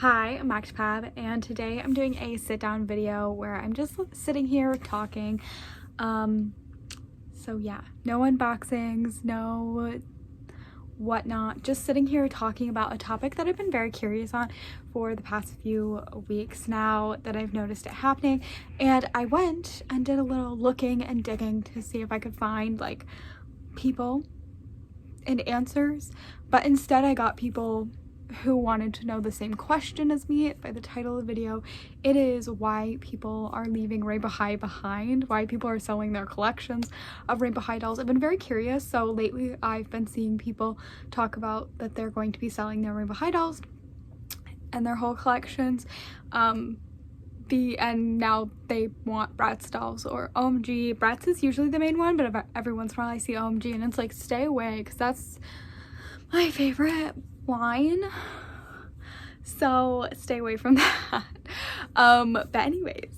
Hi, I'm Pab, and today I'm doing a sit-down video where I'm just sitting here talking. So yeah, no unboxings, no whatnot, just sitting here talking about a topic that I've been very curious on for the past few weeks now that I've noticed it happening. And I went and did a little looking and digging to see if I could find like people and answers, but instead I got people who wanted to know the same question as me. By the title of the video, it is why people are leaving Rainbow High behind, why people are selling their collections of Rainbow High dolls. I've been very curious, so lately I've been seeing people talk about that they're going to be selling their Rainbow High dolls and their whole collections. And now they want Bratz dolls or OMG. Bratz is usually the main one, but every once in a while I see OMG and it's like, stay away, because that's my favorite line, so stay away from that. But anyways,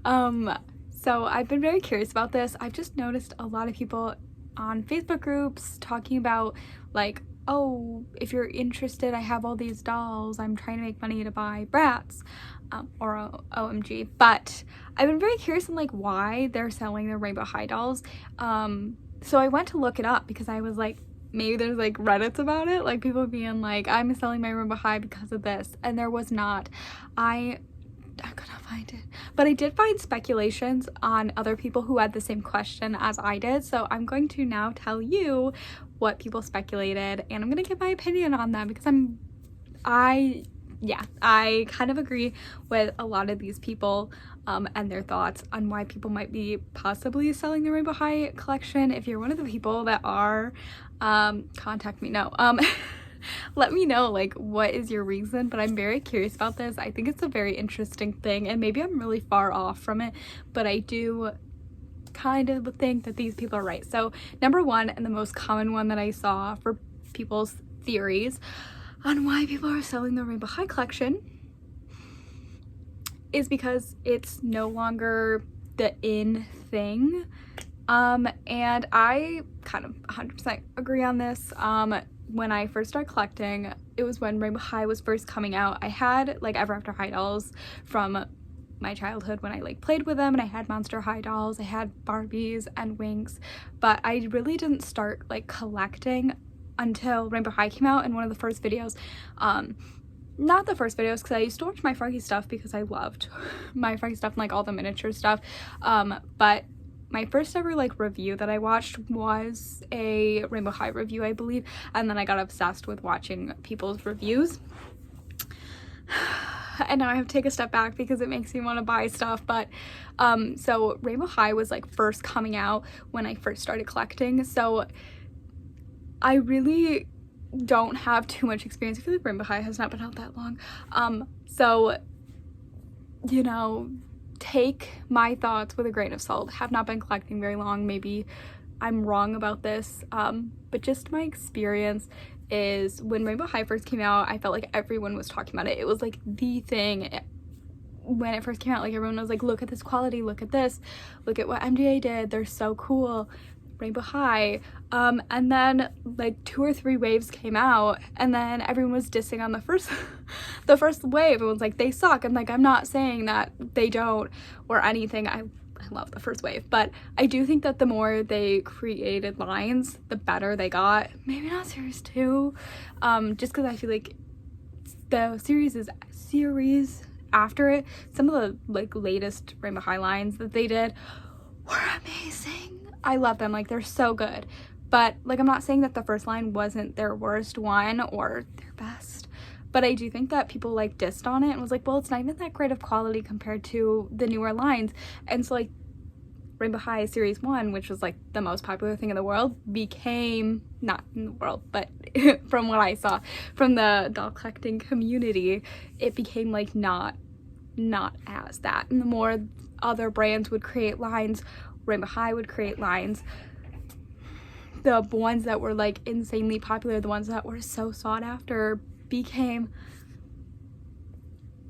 so I've been very curious about this. I've just noticed a lot of people on Facebook groups talking about like, oh, if you're interested, I have all these dolls, I'm trying to make money to buy Bratz, or OMG. But I've been very curious in like why they're selling their Rainbow High dolls. So I went to look it up because I was like, maybe there's like Reddits about it, like people being like, I'm selling my Rainbow High because of this, and there was not. I could not find it, but I did find speculations on other people who had the same question as I did, so I'm going to now tell you what people speculated, and I'm gonna give my opinion on them because I kind of agree with a lot of these people and their thoughts on why people might be possibly selling the Rainbow High collection. If you're one of the people that are, contact me. No, let me know like what is your reason, but I'm very curious about this. I think it's a very interesting thing, and maybe I'm really far off from it, but I do kind of think that these people are right. So number one, and the most common one that I saw for people's theories on why people are selling the Rainbow High collection is because it's no longer the in thing. And I kind of 100% agree on this. When I first started collecting, it was when Rainbow High was first coming out. I had like Ever After High dolls from my childhood when I like played with them, and I had Monster High dolls, I had Barbies and Winx, but I really didn't start like collecting until Rainbow High came out. And one of the first videos, not the first videos, because I used to watch my Froggy stuff because I loved my Froggy stuff and like all the miniature stuff, but my first ever like review that I watched was a Rainbow High review, I believe, and then I got obsessed with watching people's reviews. And now I have to take a step back because it makes me want to buy stuff. But so Rainbow High was like first coming out when I first started collecting, so I really don't have too much experience. I feel like Rainbow High has not been out that long. So, you know, take my thoughts with a grain of salt. Have not been collecting very long. Maybe I'm wrong about this. But just my experience is when Rainbow High first came out, I felt like everyone was talking about it. It was like the thing. When it first came out, like everyone was like, look at this quality, look at this, look at what MDA did, they're so cool, Rainbow High. And then like 2 or 3 waves came out, and then everyone was dissing on the first the first wave. Everyone's like, they suck. And like, I'm not saying that they don't or anything. I love the first wave, but I do think that the more they created lines, the better they got. Maybe not series 2, just because I feel like the series after it, some of the like latest Rainbow High lines that they did were amazing. I love them, like they're so good. But like, I'm not saying that the first line wasn't their worst one or their best, but I do think that people like dissed on it and was like, well, it's not even that great of quality compared to the newer lines. And so like Rainbow High series 1, which was like the most popular thing in the world, became, not in the world, but from what I saw from the doll collecting community, it became like not as that. And the more other brands would create lines, Rainbow High would create lines. The ones that were like insanely popular, the ones that were so sought after, became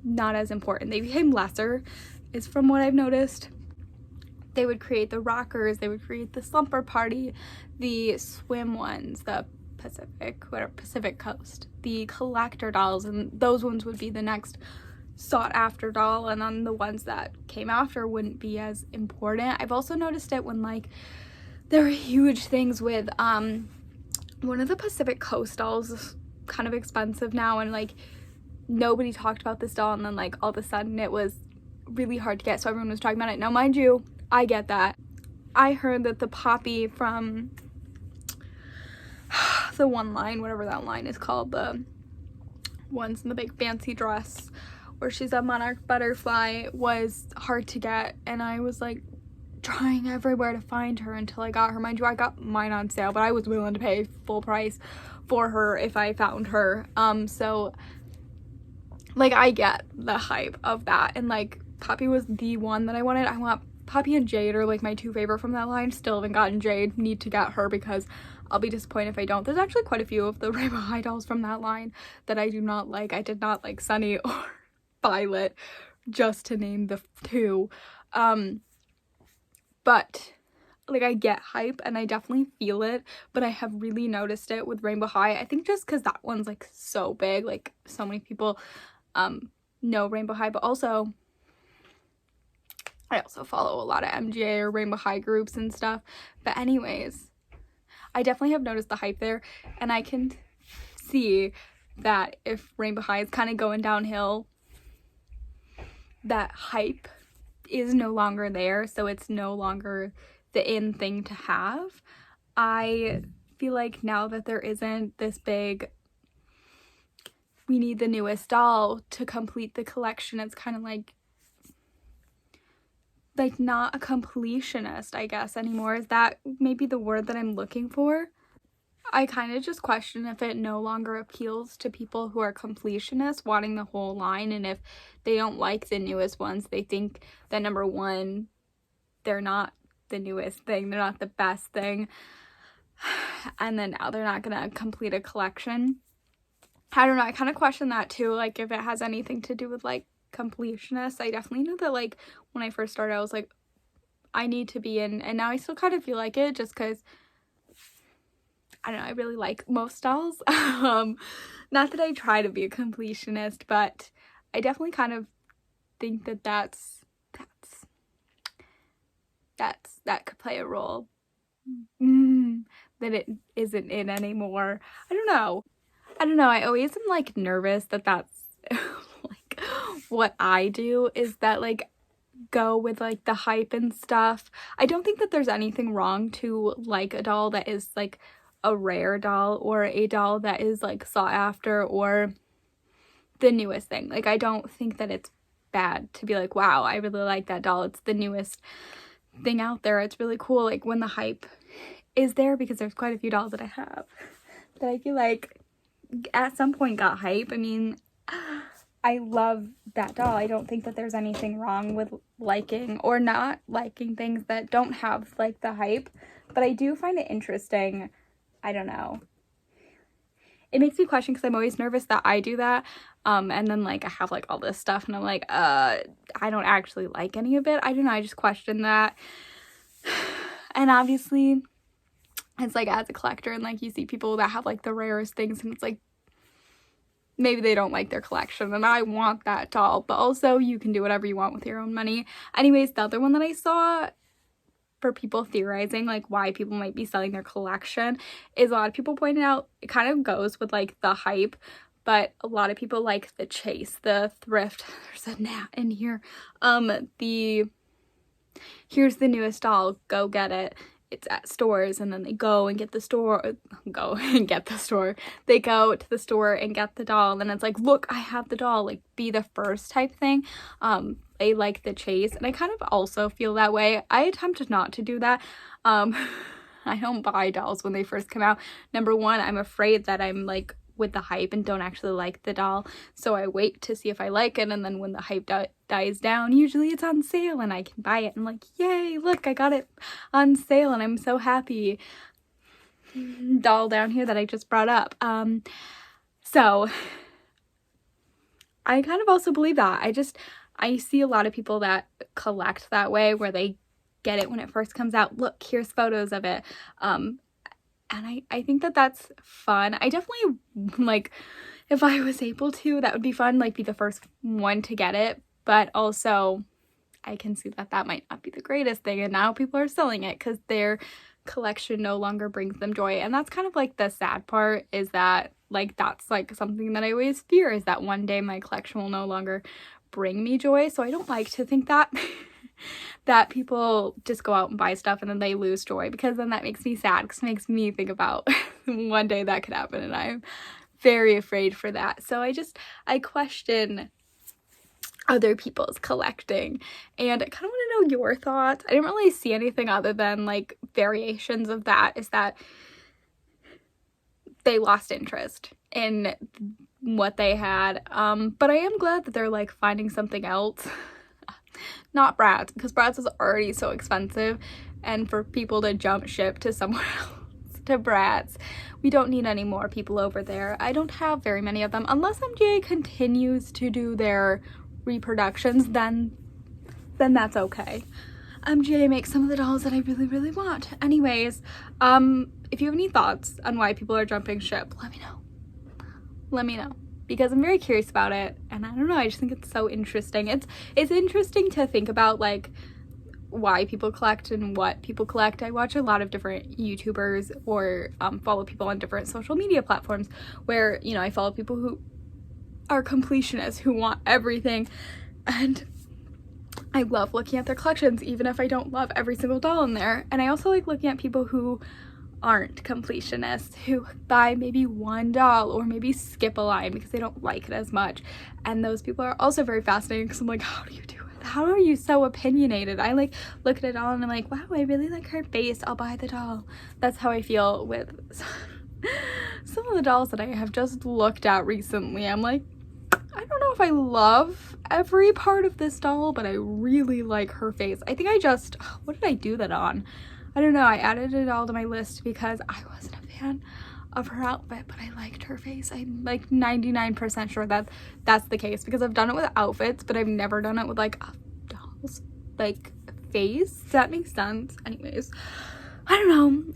not as important. They became lesser, is from what I've noticed. They would create the rockers, they would create the slumber party, the swim ones, the Pacific Coast, the collector dolls, and those ones would be the next sought after doll, and then the ones that came after wouldn't be as important. I've also noticed it when like there are huge things with one of the Pacific Coast dolls is kind of expensive now, and like nobody talked about this doll, and then like all of a sudden it was really hard to get, so everyone was talking about it. Now mind you, I get that. I heard that the Poppy from the one line, whatever that line is called, the ones in the big fancy dress where she's a monarch butterfly, was hard to get, and I was like trying everywhere to find her until I got her. Mind you, I got mine on sale, but I was willing to pay full price for her if I found her. So like I get the hype of that, and like Poppy was the one that I wanted. I want Poppy and Jade are like my two favorite from that line. Still haven't gotten Jade, need to get her because I'll be disappointed if I don't. There's actually quite a few of the Rainbow High dolls from that line that I do not like. I did not like Sunny or Violet, just to name the two. But like I get hype and I definitely feel it, but I have really noticed it with Rainbow High. I think just because that one's like so big, like so many people know Rainbow High, but also I also follow a lot of MGA or Rainbow High groups and stuff. But anyways, I definitely have noticed the hype there, and I can see that if Rainbow High is kind of going downhill, that hype is no longer there, so it's no longer the in thing to have. I feel like now that there isn't this big, we need the newest doll to complete the collection, it's kind of like not a completionist, I guess, anymore. Is that maybe the word that I'm looking for? I kind of just question if it no longer appeals to people who are completionists, wanting the whole line, and if they don't like the newest ones, they think that number one, they're not the newest thing, they're not the best thing, and then now they're not gonna complete a collection. I don't know, I kind of question that too, like if it has anything to do with like completionists. I definitely know that like when I first started I was like, I need to be in, and now I still kind of feel like it just because I don't know, I really like most dolls. Not that I try to be a completionist, but I definitely kind of think that that could play a role. That it isn't in anymore. I don't know. I always am like nervous that that's like what I do, is that like go with like the hype and stuff. I don't think that there's anything wrong to like a doll that is like a rare doll, or a doll that is like sought after, or the newest thing. Like I don't think that it's bad to be like, wow, I really like that doll, it's the newest thing out there, it's really cool. Like when the hype is there, because there's quite a few dolls that I have that I feel like at some point got hype. I mean, I love that doll. I don't think that there's anything wrong with liking or not liking things that don't have like the hype, but I do find it interesting. I don't know, it makes me question, because I'm always nervous that I do that, and then like I have like all this stuff and I'm like, I don't actually like any of it. I don't know, I just question that. And obviously it's like as a collector, and like you see people that have like the rarest things, and it's like maybe they don't like their collection, and I want that doll, but also you can do whatever you want with your own money. Anyways, the other one that I saw for people theorizing like why people might be selling their collection is, a lot of people pointed out it kind of goes with like the hype, but a lot of people like the chase, the thrift. There's a gnat in here. Here's the newest doll, go get it. It's at stores, and then they go and get the store. They go to the store and get the doll, and then it's like, look, I have the doll, like be the first type thing. They like the chase, and I kind of also feel that way. I attempt not to do that. I don't buy dolls when they first come out. Number one, I'm afraid that I'm like with the hype and don't actually like the doll, so I wait to see if I like it, and then when the hype dies down, usually it's on sale and I can buy it, and like, yay, look, I got it on sale and I'm so happy. Doll down here that I just brought up. So I kind of also believe that. I see a lot of people that collect that way, where they get it when it first comes out. Look, here's photos of it. and I think that that's fun. I definitely, like, if I was able to, that would be fun, like, be the first one to get it, but also I can see that that might not be the greatest thing, and now people are selling it because their collection no longer brings them joy. And that's kind of like the sad part, is that like that's like something that I always fear, is that one day my collection will no longer bring me joy. So I don't like to think that that people just go out and buy stuff and then they lose joy, because then that makes me sad, because it makes me think about one day that could happen, and I'm very afraid for that. So I question other people's collecting, and I kind of want to know your thoughts. I didn't really see anything other than like variations of that, is that they lost interest in what they had, but I am glad that they're like finding something else. Not Bratz, because Bratz is already so expensive, and for people to jump ship to somewhere else, to Bratz, we don't need any more people over there. I don't have very many of them, unless MGA continues to do their reproductions, then that's okay. MGA makes some of the dolls that I really, really want. Anyways, if you have any thoughts on why people are jumping ship, let me know, because I'm very curious about it, and I don't know, I just think it's so interesting. It's interesting to think about like why people collect and what people collect. I watch a lot of different YouTubers, or follow people on different social media platforms, where, you know, I follow people who are completionists, who want everything, and I love looking at their collections even if I don't love every single doll in there. And I also like looking at people who aren't completionists, who buy maybe one doll or maybe skip a line because they don't like it as much, and those people are also very fascinating, because I'm like, how do you do it? How are you so opinionated? I like look at a doll and I'm like, wow, I really like her face, I'll buy the doll. That's how I feel with some of the dolls that I have just looked at recently. I'm like, I don't know if I love every part of this doll, but I really like her face. I think what did I do that on? I don't know, I added it all to my list because I wasn't a fan of her outfit, but I liked her face. I'm like 99% sure that that's the case, because I've done it with outfits, but I've never done it with like a doll's like face. Does that make sense? Anyways, I don't know.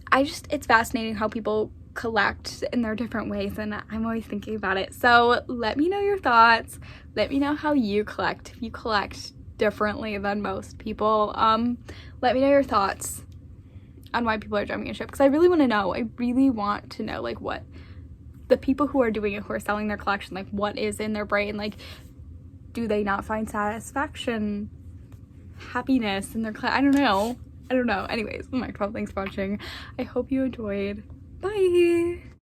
It's fascinating how people collect in their different ways, and I'm always thinking about it. So let me know your thoughts. Let me know how you collect, if you collect differently than most people. Let me know your thoughts on why people are jumping ship, because I really want to know. I really want to know like what the people who are doing it, who are selling their collection, like what is in their brain. Like, do they not find satisfaction, happiness in their I don't know. Anyways, oh my god, thanks for watching. I hope you enjoyed. Bye.